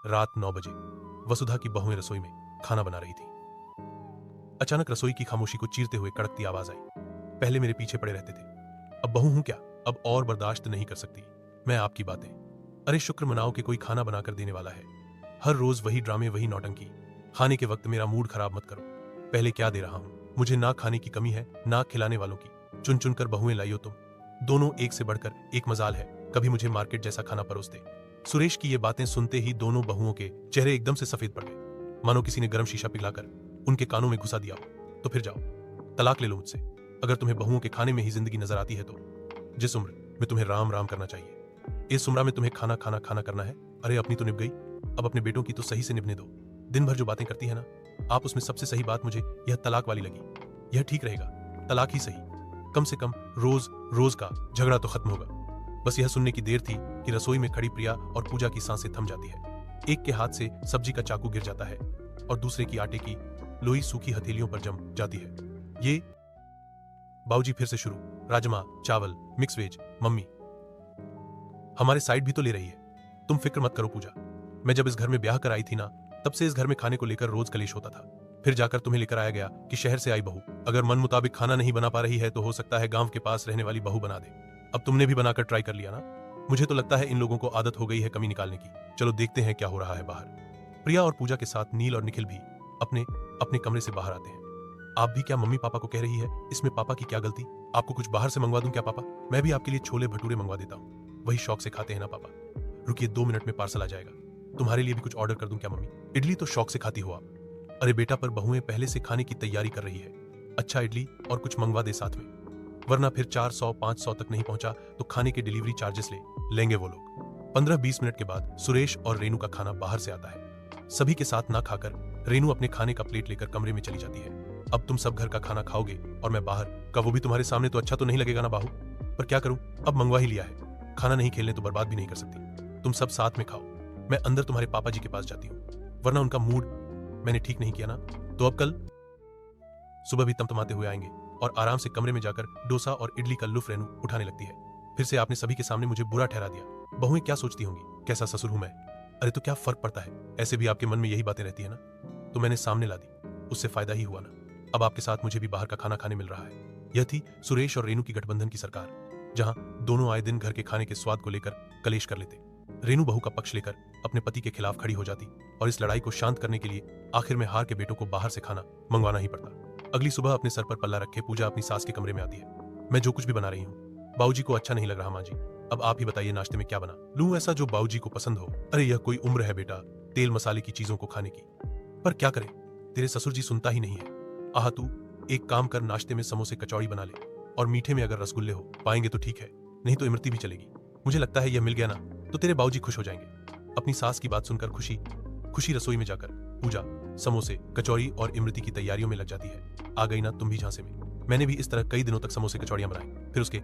रात 9 बजे वसुधा की बहुएं रसोई में खाना बना रही थी। अचानक रसोई की खामोशी को चीरते हुए कड़कती आवाज आई। पहले मेरे पीछे पड़े रहते थे, अब बहू हूं क्या, अब और बर्दाश्त नहीं कर सकती मैं आपकी बातें। अरे शुक्र मनाओ कि कोई खाना बनाकर देने वाला है। हर रोज वही ड्रामे, वही नौटंकी। खाने के वक्त मेरा मूड खराब मत करो। पहले क्या दे रहा हूं, मुझे ना खाने की कमी है ना खिलाने वालों की। चुन चुन कर बहुएं लाई हो तुम, दोनों एक से बढ़कर एक। मजाल है कभी मुझे मार्केट जैसा खाना परोस दे। सुरेश की ये बातें सुनते ही दोनों बहुओं के चेहरे एकदम से सफेद पड़ गए, मानो किसी ने गर्म शीशा पिघलाकर उनके कानों में घुसा दिया हो। तो फिर जाओ, तलाक ले लो मुझसे, अगर तुम्हें बहुओं के खाने में ही जिंदगी नजर आती है तो। जिस उम्र में तुम्हें राम राम करना चाहिए, इस उम्र में तुम्हें खाना खाना खाना करना है। अरे अपनी तो निभ गई, अब अपने बेटों की तो सही से निभने दो। दिन भर जो बातें करती है ना आप, उसमें सबसे सही बात मुझे यह तलाक वाली लगी। यह ठीक रहेगा, तलाक ही सही, कम से कम रोज रोज का झगड़ा तो खत्म होगा। बस यह सुनने की देर थी कि रसोई में खड़ी प्रिया और पूजा की सांसें थम जाती है। एक के हाथ से सब्जी का चाकू गिर जाता है और दूसरे की आटे की लोई सूखी हथेलियों पर जम जाती है। ये बाबूजी फिर से शुरू, राजमा चावल मिक्स वेज। मम्मी हमारे साइड भी तो ले रही है। तुम फिक्र मत करो पूजा, मैं जब इस घर में ब्याह कर आई थी ना, तब से इस घर में खाने को लेकर रोज कलेश होता था। फिर जाकर तुम्हें लेकर आया गया कि शहर से आई बहू अगर मन मुताबिक खाना नहीं बना पा रही है तो हो सकता है गांव के पास रहने वाली बहू बना दे। अब तुमने भी बनाकर ट्राई कर लिया ना। मुझे तो लगता है इन लोगों को आदत हो गई है कमी निकालने की। चलो देखते हैं क्या हो रहा है बाहर। प्रिया और पूजा के साथ नील और निखिल भी अपने अपने कमरे से बाहर आते हैं। आप भी क्या मम्मी पापा को कह रही है, इसमें पापा की क्या गलती। आपको कुछ बाहर से मंगवा दूं क्या पापा, मैं भी आपके लिए छोले भटूरे मंगवा देता हूँ, वही शौक से खाते हैं ना पापा। रुकिए 2 मिनट में पार्सल आ जाएगा, तुम्हारे लिए भी कुछ ऑर्डर कर दूं क्या मम्मी, इडली तो शौक से खाती हो आप। अरे बेटा पर बहुएं पहले से खाने की तैयारी कर रही है, अच्छा इडली और कुछ मंगवा दे साथ में, वरना फिर 400-500 तक नहीं पहुंचा तो खाने के डिलीवरी चार्जेस लेंगे वो लोग। 15-20 मिनट के बाद सुरेश और रेनू का खाना बाहर से आता है। सभी के साथ ना खाकर रेनू अपने खाने का प्लेट लेकर कमरे में चली जाती है। अब तुम सब घर का खाना खाओगे और मैं बाहर का, वो भी तुम्हारे सामने, तो अच्छा तो नहीं लगेगा ना बाहू। पर क्या करूं, अब मंगवा ही लिया है, खाना नहीं खेलने तो बर्बाद भी नहीं कर सकती। तुम सब साथ में खाओ, मैं अंदर तुम्हारे पापा जी के पास जाती हूँ, वरना उनका मूड मैंने ठीक नहीं किया ना तो अब कल सुबह भी तमतमाते हुए आएंगे। और आराम से कमरे में जाकर डोसा और इडली का लुत्फ रेनू उठाने लगती है। फिर से आपने सभी के सामने मुझे बुरा ठहरा दिया। बहुएं क्या सोचती होंगी, कैसा ससुर हूं मैं। अरे तो क्या फर्क पड़ता है, ऐसे भी आपके मन में यही बातें रहती है ना, तो मैंने सामने ला दी, उससे फायदा ही हुआ ना। अब आपके साथ मुझे भी बाहर का खाना खाने मिल रहा है। यह थी सुरेश और रेनू की गठबंधन की सरकार, जहां दोनों आए दिन घर के खाने के स्वाद को लेकर कलेश कर लेते। रेनू बहू का पक्ष लेकर अपने पति के खिलाफ खड़ी हो जाती और इस लड़ाई को शांत करने के लिए आखिर में हार के बेटों को बाहर से खाना मंगवाना ही पड़ता। अगली सुबह अपने सर पर पल्ला रखे पूजा अपनी सास के कमरे में आती है। मैं जो कुछ भी बना रही हूँ बाबूजी को अच्छा नहीं लग रहा माँ जी, अब आप ही बताइए नाश्ते में क्या बना लूं ऐसा जो बाबूजी को पसंद हो। अरे यह कोई उम्र है बेटा तेल मसाले की चीजों को खाने की, पर क्या करें तेरे ससुर जी सुनता ही नहीं है। आह तू एक काम कर, नाश्ते में समोसे कचौड़ी बना ले, और मीठे में अगर रसगुल्ले हो पाएंगे तो ठीक है, नहीं तो इमरती भी चलेगी। मुझे लगता है यह मिल गया ना तो तेरे बाबूजी खुश हो जाएंगे। अपनी सास की बात सुनकर खुशी खुशी रसोई में जाकर पूजा समोसे कचौड़ी और इमरती की तैयारियों में लग जाती है। आ गई ना तुम भी झांसे में। मैंने भी इस तरह कई दिनों तक समोसे कचौड़ियां बनाई। फिर उसके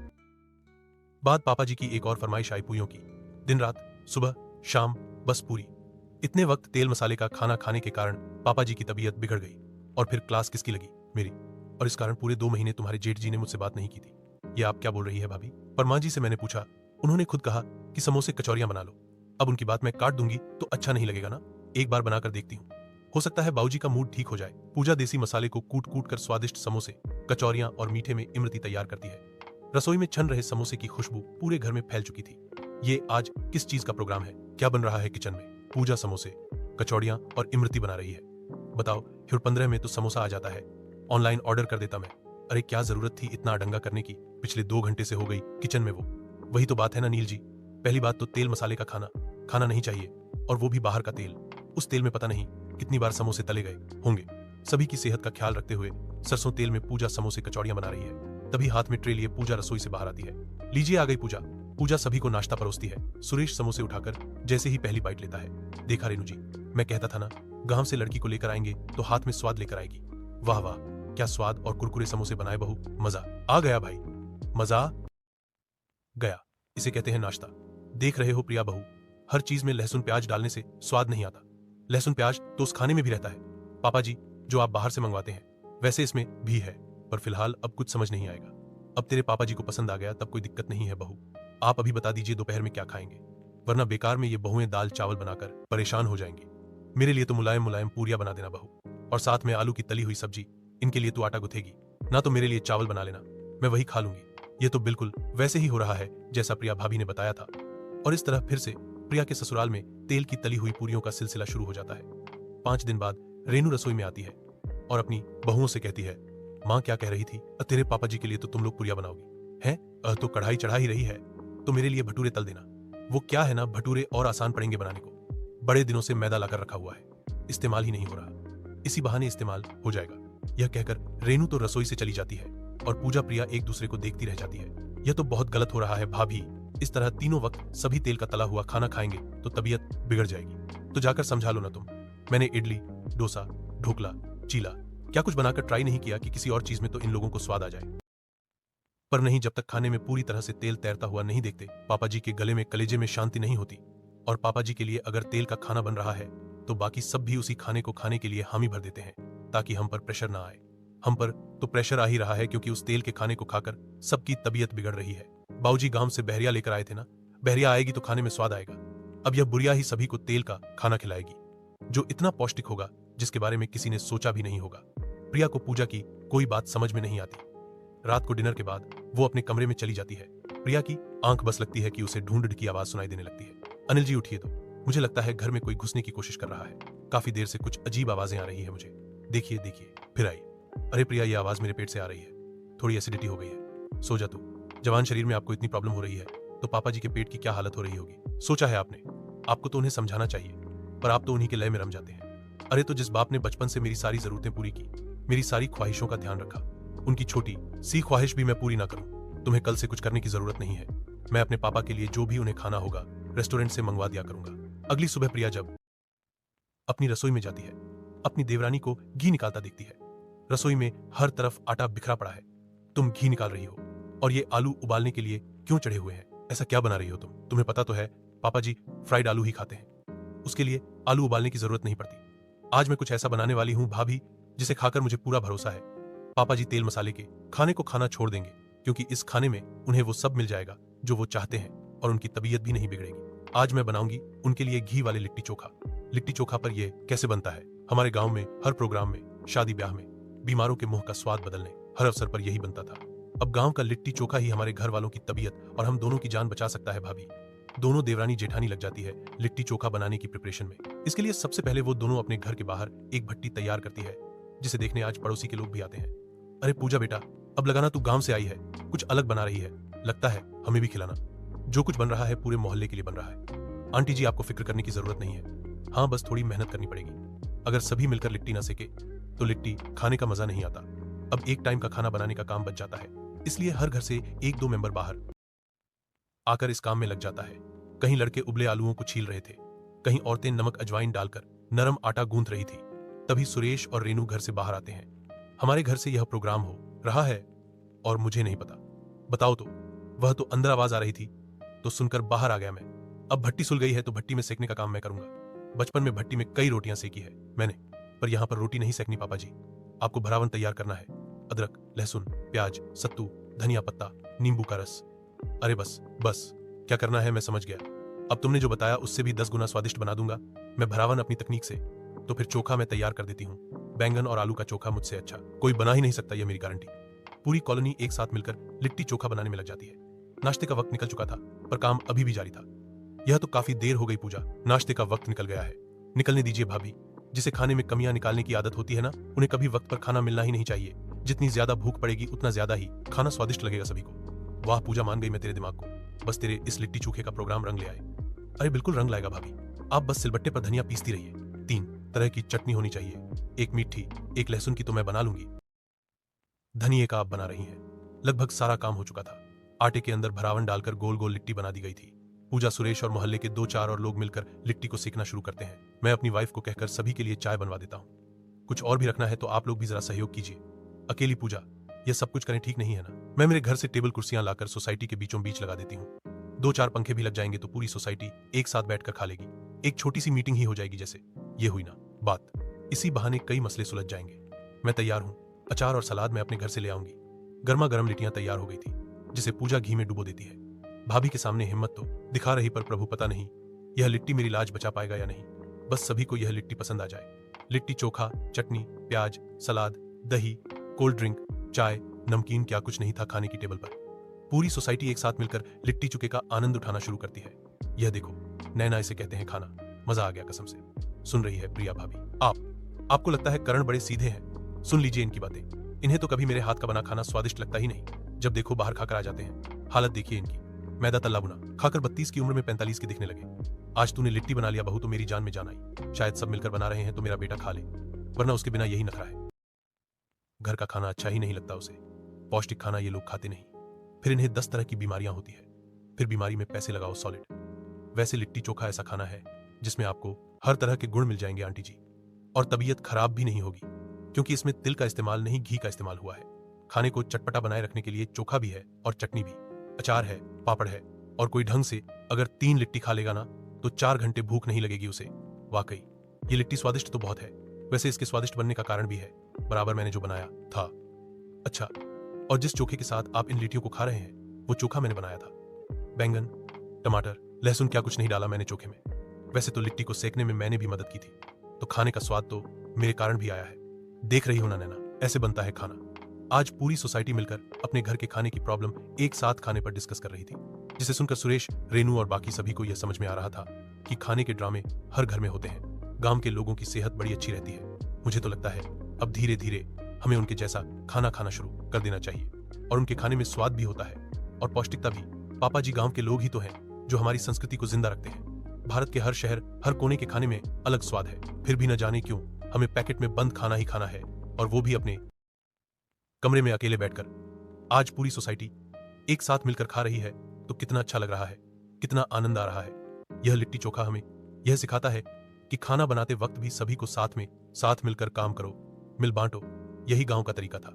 बाद पापा जी की एक और फरमाइश आई पूरियों की। दिन रात सुबह शाम बस पूरी। इतने वक्त तेल मसाले का खाना खाने के कारण पापा जी की तबीयत बिगड़ गई, और फिर क्लास किसकी लगी, मेरी, और इस कारण पूरे 2 महीने तुम्हारे जेठ जी ने मुझसे बात नहीं की थी। ये आप क्या बोल रही है भाभी। पर माँ जी से मैंने पूछा, उन्होंने खुद कहा कि समोसे कचौरियां बना लो। अब उनकी बात मैं काट दूंगी तो अच्छा नहीं लगेगा ना, एक बार बनाकर देखती हूँ, हो सकता है बाबूजी का मूड ठीक हो जाए। पूजा देसी मसाले को कूट कूट कर स्वादिष्ट समोसे कचौरियां और मीठे में इमरती तैयार करती है। रसोई में छन रहे समोसे की खुशबू पूरे घर में फैल चुकी थी। ये आज किस चीज का प्रोग्राम है, क्या बन रहा है किचन में। पूजा समोसे कचौड़ियां और इमरती बना रही है। बताओ फिर 15 में तो समोसा आ जाता है, ऑनलाइन ऑर्डर कर देता मैं। अरे क्या जरूरत थी इतना अडंगा करने की, पिछले 2 घंटे से हो गई किचन में वो। वही तो बात है ना नील जी, पहली बात तो तेल मसाले का खाना खाना नहीं चाहिए, और वो भी बाहर का तेल। उस तेल में पता नहीं कितनी बार समोसे तले गए होंगे। सभी की सेहत का ख्याल रखते हुए सरसों तेल में पूजा समोसे कचौड़ियां बना रही है। तभी हाथ में ट्रे लिए पूजा रसोई से बाहर आती है। लीजिए आ गई पूजा। पूजा सभी को नाश्ता परोसती है। सुरेश समोसे उठाकर जैसे ही पहली बाइट लेता है, देखा रेनू जी, मैं कहता था ना गांव से लड़की को लेकर आएंगे तो हाथ में स्वाद लेकर आएगी। वाह वाह क्या स्वाद और कुरकुरे समोसे बनाए बहू, मजा आ गया भाई, मजा गया। इसे कहते हैं नाश्ता। देख रहे हो प्रिया बहू, हर चीज में लहसुन प्याज डालने से स्वाद नहीं आता। लहसुन प्याज तो उस खाने में भी रहता है पापा जी जो आप बाहर से मंगवाते हैं, वैसे इसमें भी है, पर फिलहाल अब कुछ समझ नहीं आएगा। अब तेरे पापा जी को पसंद आ गया तब कोई दिक्कत नहीं है बहू। आप अभी बता दीजिए दोपहर में क्या खाएंगे। वरना बेकार में ये बहुएं दाल चावल बनाकर परेशान हो जाएंगी। मेरे लिए तो मुलायम मुलायम पूरियां बना देना बहू, और साथ में आलू की तली हुई सब्जी। इनके लिए तू आटा गुथेगी, ना तो मेरे लिए चावल बना लेना, मैं वही खा लूंगी। ये तो बिल्कुल वैसे ही हो रहा है जैसा प्रिया भाभी ने बताया था। और इस तरह फिर से प्रिया के ससुराल में तेल की तली हुई पूरियों का सिलसिला शुरू हो जाता है। 5 दिन बाद रेनू रसोई में आती है और अपनी बहुओं से कहती है, माँ क्या कह रही थी, तेरे पापा जी के लिए तो तुम लोग पूरियां बनाओगी हैं? तो कढ़ाई चढ़ा ही रही है तो मेरे लिए भटूरे तल देना। वो क्या है ना, भटूरे और आसान पड़ेंगे बनाने को, बड़े दिनों से मैदा लाकर रखा हुआ है, इस्तेमाल ही नहीं हो रहा, इसी बहाने इस्तेमाल हो जाएगा। यह कहकर रेनू तो रसोई से चली जाती है और पूजा प्रिया एक दूसरे को देखती रह जाती है। यह तो बहुत गलत हो रहा है भाभी, इस तरह तीनों वक्त सभी तेल का तला हुआ खाना खाएंगे तो तबीयत बिगड़ जाएगी। तो जाकर समझा लो ना तुम। मैंने इडली, डोसा, ढोकला, चीला क्या कुछ बनाकर ट्राई नहीं किया कि किसी और चीज में तो इन लोगों को स्वाद आ जाए। पर नहीं, जब तक खाने में पूरी तरह से तेल तैरता हुआ नहीं देखते पापा जी के गले में कलेजे में शांति नहीं होती। और पापा जी के लिए अगर तेल का खाना बन रहा है तो बाकी सब भी उसी खाने को खाने के लिए हामी भर देते हैं ताकि हम पर प्रेशर ना आए। हम पर तो प्रेशर आ ही रहा है क्योंकि उस तेल के खाने को खाकर सबकी तबीयत बिगड़ रही है। बाबूजी गांव से बहरिया लेकर आए थे ना, बहरिया आएगी तो खाने में स्वाद आएगा। अब यह बुढ़िया ही सभी को तेल का खाना खिलाएगी जो इतना पौष्टिक होगा जिसके बारे में किसी ने सोचा भी नहीं होगा। प्रिया को पूजा की कोई बात समझ में नहीं आती। रात को डिनर के बाद वो अपने कमरे में चली जाती है। प्रिया की आंख बस लगती है कि उसे ढूंढ की आवाज सुनाई देने लगती है। अनिल जी उठिए, तो मुझे लगता है घर में कोई घुसने की कोशिश कर रहा है। काफी देर से कुछ अजीब आवाजें आ रही है मुझे। देखिए देखिए, फिर आई। अरे प्रिया, ये आवाज मेरे पेट से आ रही है, थोड़ी एसिडिटी हो गई है। सो जा तू, जवान शरीर में आपको इतनी प्रॉब्लम हो रही है तो पापा जी के पेट की क्या हालत हो रही होगी, सोचा है आपने? आपको तो उन्हें समझाना चाहिए, पर आप तो उन्हीं के लय में रम जाते हैं। अरे तो जिस बाप ने बचपन से मेरी सारी जरूरतें पूरी की, मेरी सारी ख्वाहिशों का ध्यान रखा, उनकी छोटी सी ख्वाहिश भी मैं पूरी ना करूं, तुम्हें कल से कुछ करने की जरूरत नहीं है। मैं अपने पापा के लिए जो भी उन्हें खाना होगा रेस्टोरेंट से मंगवा दिया करूंगा। अगली सुबह प्रिया जब अपनी रसोई में जाती है, अपनी देवरानी को घी निकालता देखती है। रसोई में हर तरफ आटा बिखरा पड़ा है। तुम घी निकाल रही हो और ये आलू उबालने के लिए क्यों चढ़े हुए हैं? ऐसा क्या बना रही हो तुम? तुम्हें पता तो है पापा जी फ्राइड आलू ही खाते हैं, उसके लिए आलू उबालने की जरूरत नहीं पड़ती। आज मैं कुछ ऐसा बनाने वाली हूं भाभी जिसे खाकर मुझे पूरा भरोसा है पापा जी तेल मसाले के खाने को खाना छोड़ देंगे, क्योंकि इस खाने में उन्हें वो सब मिल जाएगा जो वो चाहते हैं और उनकी तबीयत भी नहीं बिगड़ेगी। आज मैं बनाऊंगी उनके लिए घी वाले लिट्टी चोखा। लिट्टी चोखा पर यह कैसे बनता है? हमारे गांव में हर प्रोग्राम में, शादी ब्याह में, बीमारों के मुंह का स्वाद बदलने हर अवसर पर यही बनता था। अब गांव का लिट्टी चोखा ही हमारे घर वालों की तबीयत और हम दोनों की जान बचा सकता है भाभी। दोनों देवरानी जेठानी लग जाती है लिट्टी चोखा बनाने की प्रिपरेशन में। इसके लिए सबसे पहले वो दोनों अपने घर के बाहर एक भट्टी तैयार करती है जिसे देखने आज पड़ोसी के लोग भी आते हैं। अरे पूजा बेटा, अब लगाना तू गांव से आई है, कुछ अलग बना रही है, लगता है हमें भी खिलाना। जो कुछ बन रहा है पूरे मोहल्ले के लिए बन रहा है। आंटी जी आपको फिक्र करने की जरूरत नहीं है, हाँ बस थोड़ी मेहनत करनी पड़ेगी। अगर सभी मिलकर लिट्टी ना सेके तो लिट्टी खाने का मजा नहीं आता। अब एक टाइम का खाना बनाने का काम बच जाता है, इसलिए हर घर से 1-2 मेंबर बाहर आकर इस काम में लग जाता है। कहीं लड़के उबले आलूओं को छील रहे थे, कहीं औरतें नमक अजवाइन डालकर नरम आटा गूंथ रही थी। तभी सुरेश और रेनू घर से बाहर आते हैं। हमारे घर से यह प्रोग्राम हो रहा है और मुझे नहीं पता। बताओ तो, वह तो अंदर आवाज आ रही थी तो सुनकर बाहर आ गया मैं। अब भट्टी सुल गई है तो भट्टी में सेकने का काम मैं करूंगा। बचपन में भट्टी में कई रोटियां सेकी है मैंने, पर यहां पर रोटी नहीं सेकनी पापा जी। आपको भरावन तैयार करना है, अदरक, लहसुन, प्याज, सत्तू, धनिया पत्ता, नींबू का रस। अरे बस बस, क्या करना है मैं समझ गया। अब तुमने जो बताया उससे भी 10 गुना स्वादिष्ट बना दूंगा मैं भरावन अपनी तकनीक से। तो फिर चोखा मैं तैयार कर देती हूँ। बैंगन और आलू का चोखा मुझसे अच्छा कोई बना ही नहीं सकता, यह मेरी गारंटी। पूरी कॉलोनी एक साथ मिलकर लिट्टी चोखा बनाने में लग जाती है। नाश्ते का वक्त निकल चुका था पर काम अभी भी जारी था। यह तो काफी देर हो गई पूजा, नाश्ते का वक्त निकल गया है। निकलने दीजिए भाभी, जिसे खाने में कमियां निकालने की आदत होती है ना, उन्हें कभी वक्त पर खाना मिलना ही नहीं चाहिए। जितनी ज्यादा भूख पड़ेगी उतना ज्यादा ही खाना स्वादिष्ट लगेगा सभी को। वाह पूजा, मान गई मैं तेरे दिमाग को, बस तेरे इस लिट्टी चोखे का प्रोग्राम रंग ले आए। अरे बिल्कुल रंग लाएगा भाभी, आप बस सिलबट्टे पर धनिया पीसती रहिए। 3 तरह की चटनी होनी चाहिए, एक मीठी, एक लहसुन की तो मैं बना लूंगी, धनिये का आप बना रही हैं। लगभग सारा काम हो चुका था। आटे के अंदर भरावन डालकर गोल गोल लिट्टी बना दी गई थी। पूजा, सुरेश और मोहल्ले के 2-4 और लोग मिलकर लिट्टी को सेकना शुरू करते हैं। मैं अपनी वाइफ को कहकर सभी के लिए चाय बनवा देता हूँ। कुछ और भी रखना है तो आप लोग भी जरा सहयोग कीजिए। अकेली पूजा यह सब कुछ करें ठीक नहीं है ना। मैं मेरे घर से टेबल कुर्सियां लाकर सोसाइटी के बीचों बीच लगा देती हूँ। 2-4 पंखे भी लग जाएंगे तो पूरी सोसाइटी एक साथ बैठकर खा लेगी। एक छोटी सी मीटिंग ही हो जाएगी जैसे। ये हुई ना बात, इसी बहाने कई मसले सुलझ जाएंगे। मैं तैयार हूँ, अचार और सलाद मैं अपने घर से ले आऊंगी। गर्मा गर्म लिट्टियां तैयार हो गई थी जिसे पूजा घी में डुबो देती है। भाभी के सामने हिम्मत तो दिखा रही पर प्रभु पता नहीं यह लिट्टी मेरी लाज बचा पाएगा या नहीं। बस सभी को यह लिट्टी पसंद आ जाए। लिट्टी चोखा, चटनी, प्याज, सलाद, दही, कोल्ड ड्रिंक, चाय, नमकीन, क्या कुछ नहीं था खाने की टेबल पर। पूरी सोसाइटी एक साथ मिलकर लिट्टी चोखे का आनंद उठाना शुरू करती है। यह देखो, नैना इसे कहते हैं खाना। मजा आ गया कसम से। सुन रही है प्रिया भाभी? आपको लगता है करण बड़े सीधे हैं? सुन लीजिए इनकी बातें। इन्हें तो कभी मेरे हाथ का बना खाना स्वादिष्ट लगता ही नहीं। जब देखो बाहर खाकर आ जाते हैं। हालत देखिए इनकी, मैदा तल्ला बुना खाकर 32 की उम्र में 45 के दिखने लगे। आज तूने लिट्टी बना लिया बहू तो मेरी जान में जान आई। शायद सब मिलकर बना रहे हैं तो मेरा बेटा खा ले, वरना उसके बिना यही नखरा है। घर का खाना अच्छा ही नहीं लगता उसे। पौष्टिक खाना ये लोग खाते नहीं। फिर इन्हें 10 तरह की बीमारियां होती है। फिर बीमारी में पैसे लगाओ सॉलिड। वैसे लिट्टी चोखा ऐसा खाना है जिसमें आपको हर तरह के गुण मिल जाएंगे आंटी जी, और तबीयत खराब भी नहीं होगी, क्योंकि इसमें तिल का इस्तेमाल नहीं घी का इस्तेमाल हुआ है। खाने को चटपटा बनाए रखने के लिए चोखा भी है और चटनी भी, अचार है, पापड़ है, और कोई ढंग से अगर 3 लिट्टी खा लेगा ना तो 4 घंटे भूख नहीं लगेगी उसे। वाकई ये लिट्टी स्वादिष्ट तो बहुत है। वैसे इसके स्वादिष्ट बनने का कारण भी है, बराबर मैंने जो बनाया था। अच्छा, और जिस चोखे के साथ आप इन लिट्टियों को खा रहे हैं वो चोखा मैंने बनाया था। बैंगन, टमाटर, लहसुन, क्या कुछ नहीं डाला मैंने चोखे में। वैसे तो लिट्टी को सेकने में मैंने भी मदद की थी, तो खाने का स्वाद तो मेरे कारण भी आया है। देख रही हो ना नैना, ऐसे बनता है खाना। आज पूरी सोसाइटी मिलकर अपने घर के खाने की प्रॉब्लम एक साथ खाने पर डिस्कस कर रही थी, जिसे सुनकर सुरेश, रेनू और बाकी सभी को यह समझ में आ रहा था कि खाने के ड्रामे हर घर में होते हैं। गांव के लोगों की सेहत बड़ी अच्छी रहती है। मुझे तो लगता है अब धीरे धीरे हमें उनके जैसा खाना खाना शुरू कर देना चाहिए, और उनके खाने में स्वाद भी होता है और पौष्टिकता भी। पापा जी गांव के लोग ही तो हैं जो हमारी संस्कृति को जिंदा रखते हैं। भारत के हर शहर, हर कोने के खाने में अलग स्वाद है, फिर भी न जाने क्यों हमें पैकेट में बंद खाना ही खाना है, और वो भी अपने कमरे में अकेले बैठकर। आज पूरी सोसाइटी एक साथ मिलकर खा रही है तो कितना अच्छा लग रहा है, कितना आनंद आ रहा है। यह लिट्टी चोखा हमें यह सिखाता है कि खाना बनाते वक्त भी सभी को साथ मिलकर काम करो, मिल बांटो। यही गांव का तरीका था।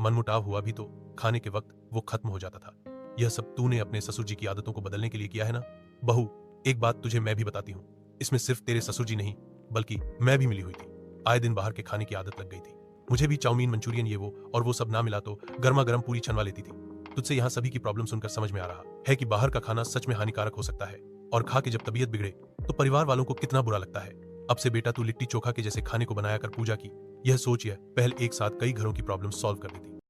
मनमुटाव हुआ भी तो खाने के वक्त वो खत्म हो जाता था। यह सब तूने अपने ससुर जी की आदतों को बदलने के लिए किया है ना बहू? एक बात तुझे मैं भी बताती हूँ, इसमें सिर्फ तेरे ससुर जी नहीं बल्कि मैं भी मिली हुई थी। आए दिन बाहर के खाने की आदत लग गई थी। मुझे भी चाउमीन, मंचूरियन, ये वो और वो सब ना मिला तो गर्मा गर्म पूरी छनवा लेती थी। तुझसे यहाँ सभी की प्रॉब्लम सुनकर समझ में आ रहा है कि बाहर का खाना सच में हानिकारक हो सकता है, और खा के जब तबीयत बिगड़े तो परिवार वालों को कितना बुरा लगता है। अब से बेटा तू लिट्टी चोखा के जैसे खाने को बनाया कर पूजा की। यह सोच यह पहल एक साथ कई घरों की प्रॉब्लम सॉल्व कर देती।